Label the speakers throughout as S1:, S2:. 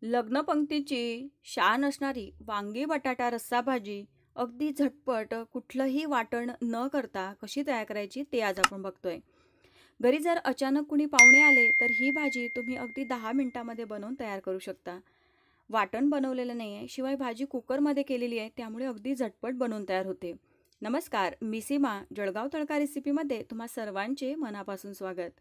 S1: लग्नपंक्तीची शान असणारी वांगी बटाटा रस्सा भाजी अगदी झटपट कुठलंही वाटण न करता कशी तयार करायची ते आज आपण बघतोय. घरी जर अचानक कुणी पाहुणे आले तर ही भाजी तुम्ही अगदी 10 मिनिटांमध्ये बनवून तयार करू शकता. वाटण बनवलेलं नाही आहे, शिवाय भाजी कुकरमध्ये केलेली आहे, त्यामुळे अगदी झटपट बनवून तयार होते. नमस्कार, मी सीमा. जळगाव तडका रेसिपीमध्ये तुम्हा सर्वांचे मनापासून स्वागत.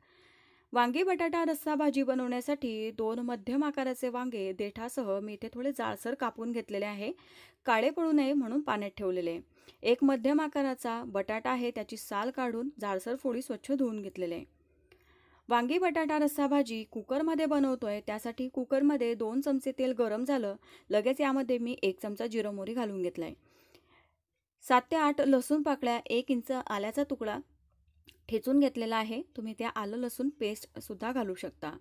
S1: वांगी बटाटा रस्सा भाजी बनवण्यासाठी 2 मध्यम आकाराचे वांगे देठासह मी इथे थोडे जाडसर कापून घेतलेले आहे. काळे पडू नये म्हणून पाण्यात ठेवलेले. एक मध्यम आकाराचा बटाटा आहे, त्याची साल काढून जाडसर फोडी स्वच्छ धुवून घेतलेले. वांगी बटाटा रस्सा भाजी कुकरमध्ये बनवतोय, त्यासाठी कुकरमध्ये 2 चमचे तेल गरम झालं. लगेच यामध्ये मी 1 चमचा जिरं मोहरी घालून घेतलाय. 7 ते 8 लसूण पाकळ्या, 1 इंच आल्याचा तुकडा ठेचून घेतलेला आहे. तुम्ही त्या आलं लसूण पेस्ट सुद्धा घालू शकता.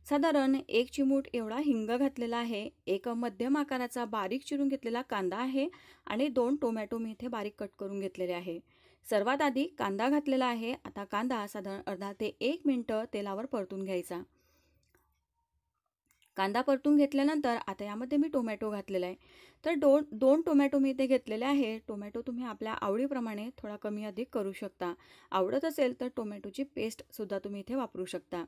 S1: साधारण 1 चिमूट एवढा हिंग घातलेला आहे. एक मध्यम आकाराचा बारीक चिरून घेतलेला कांदा आहे आणि 2 टोमॅटो मी इथे बारीक कट करून घेतलेले आहे. सर्वात आधी कांदा घातलेला आहे. आता कांदा साधारण अर्धा ते 1 मिनिट तेलावर परतून घ्यायचा. कांदा परतून घेतल्यानंतर आता यामध्ये मी टोमॅटो घातलेला आहे. तर दोन टोमॅटो मी इथे घेतलेले आहे. टोमॅटो तुम्ही आपल्या आवडीप्रमाणे थोडा कमी अधिक करू शकता. आवडत असेल तर टोमॅटोची पेस्टसुद्धा तुम्ही इथे वापरू शकता.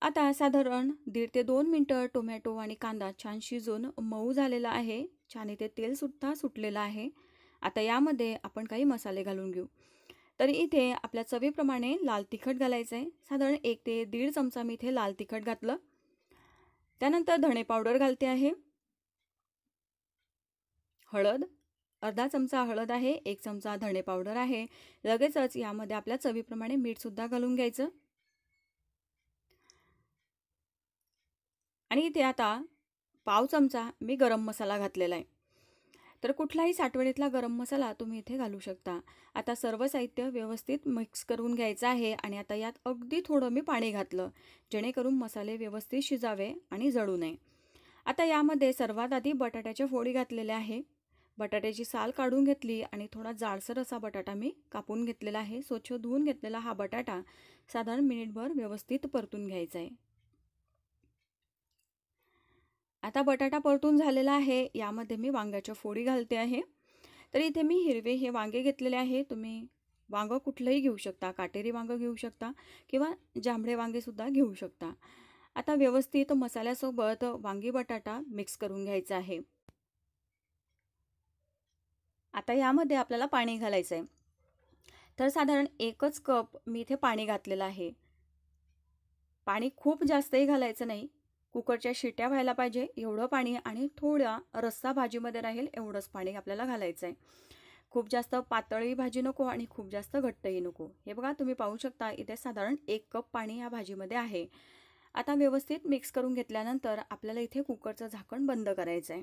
S1: आता साधारण 1.5 ते 2 मिनिटं टोमॅटो आणि कांदा छान शिजून मऊ झालेला आहे. छान इथे तेलसुद्धा सुटलेलं आहे. आता यामध्ये आपण काही मसाले घालून घेऊ. तर इथे आपल्या चवीप्रमाणे लाल तिखट घालायचं आहे. साधारण 1 ते 1.5 चमचा मी इथे लाल तिखट घातलं. त्यानंतर धणे पावडर घालते आहे. हळद, अर्धा चमचा हळद आहे, 1 चमचा धणे पावडर आहे. लगेचच यामध्ये आपल्या चवीप्रमाणे मीठसुद्धा घालून घ्यायचं. आणि इथे आता पाव चमचा मी गरम मसाला घातलेला आहे. तर कुठलाही साठवणीतला गरम मसाला तुम्ही इथे घालू शकता. आता सर्व साहित्य व्यवस्थित मिक्स करून घ्यायचं आहे आणि आता यात अगदी थोडं मी पाणी घातलं, जेणेकरून मसाले व्यवस्थित शिजावे आणि जळू नये. आता यामध्ये सर्वात आधी बटाट्याच्या फोडी घातलेल्या आहे. बटाट्याची साल काढून घेतली आणि थोडा जाडसर असा बटाटा मी कापून घेतलेला आहे. स्वच्छ धुवून घेतलेला हा बटाटा साधारण मिनिटभर व्यवस्थित परतून घ्यायचा आहे. आता बटाटा परतून झालेला आहे. यामध्ये मी वांग्याच्या फोडी घालते आहे. तर इथे मी हिरवे हे वांगे घेतलेले आहे. तुम्ही वांगं कुठलंही घेऊ शकता. काटेरी वांगं घेऊ शकता किंवा जांभळे वांगेसुद्धा घेऊ शकता. आता व्यवस्थित मसाल्यासोबत वांगी बटाटा मिक्स करून घ्यायचा आहे. आता यामध्ये आपल्याला पाणी घालायचं आहे. तर साधारण 1च कप मी इथे पाणी घातलेलं आहे. पाणी खूप जास्तही घालायचं नाही. कुकरच्या शिट्या व्हायला पाहिजे एवढं पाणी आणि थोडा रस्सा भाजीमध्ये राहील एवढंच पाणी आपल्याला घालायचं आहे. खूप जास्त पातळही भाजी नको आणि खूप जास्त घट्टही नको. हे बघा, तुम्ही पाहू शकता इथे साधारण 1 कप पाणी या भाजीमध्ये आहे. आता व्यवस्थित मिक्स करून घेतल्यानंतर आपल्याला इथे कुकरचं झाकण बंद करायचं आहे.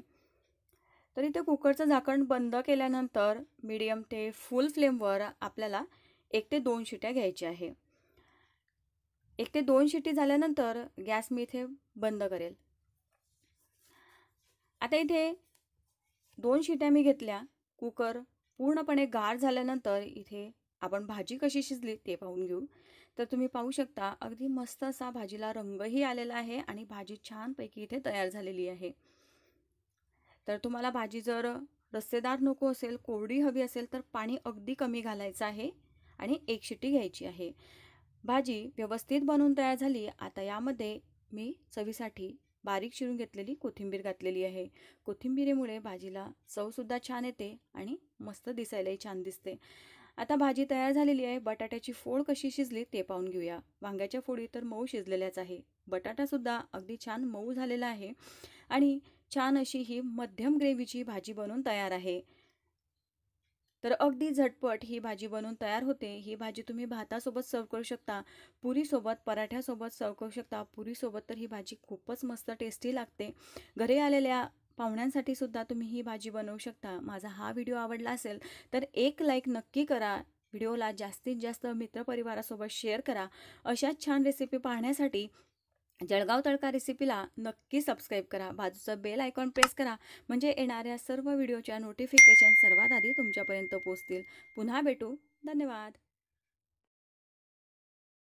S1: तर इथे कुकरचं झाकण बंद केल्यानंतर मीडियम ते फुल फ्लेमवर आपल्याला 1 ते 2 शिट्या घ्यायच्या आहे. 1 ते 2 शिट्टी झाल्यानंतर गॅस मी इथे बंद करेल. आता इथे 2 शिट्या मी घेतल्या. कुकर पूर्णपणे गार झाल्यानंतर इथे आपण भाजी कशी शिजली ते पाहून घेऊ. तर तुम्ही पाहू शकता अगदी मस्त असा भाजीला रंगही आलेला आहे आणि भाजी छानपैकी इथे तयार झालेली आहे. तर तुम्हाला भाजी जर रस्सेदार नको असेल, कोरडी हवी असेल तर पाणी अगदी कमी घालायचं आहे आणि 1 शिट्टी घ्यायची आहे. भाजी व्यवस्थित बनवून तयार झाली. आता यामध्ये मी चवीसाठी बारीक चिरून घेतलेली कोथिंबीर घातलेली आहे. कोथिंबीरीमुळे भाजीला चवसुद्धा छान येते आणि मस्त दिसायलाही छान दिसते. आता भाजी तयार झालेली आहे. बटाट्याची फोड कशी शिजली ते पाहून घेऊया. वांग्याच्या फोडी तर मऊ शिजलेल्याच आहे. बटाटासुद्धा अगदी छान मऊ झालेला आहे आणि छान अशी ही मध्यम ग्रेव्हीची भाजी बनवून तयार आहे. तर अगदी झटपट ही भाजी बनवून तयार होते. ही भाजी तुम्ही भातासोबत सर्व करू शकता, पुरीसोबत, पराठ्यासोबत सर्व करू शकता. पुरीसोबत तर ही भाजी खूपच मस्त टेस्टी लागते. घरी आलेल्या पाहुण्यांसाठी सुद्धा तुम्ही ही भाजी बनवू शकता. माझा हा व्हिडिओ आवडला असेल तर एक लाईक नक्की करा. व्हिडिओला जास्तीत जास्त मित्रपरिवारासोबत शेअर करा. अशाच छान रेसिपी पाहण्यासाठी जळगाव तडका रेसिपीला नक्की सबस्क्राईब करा. बाजूचं बेल आयकॉन प्रेस करा, म्हणजे येणाऱ्या सर्व व्हिडिओच्या नोटिफिकेशन सर्वात आधी तुमच्यापर्यंत पोहोचतील. पुन्हा भेटू. धन्यवाद.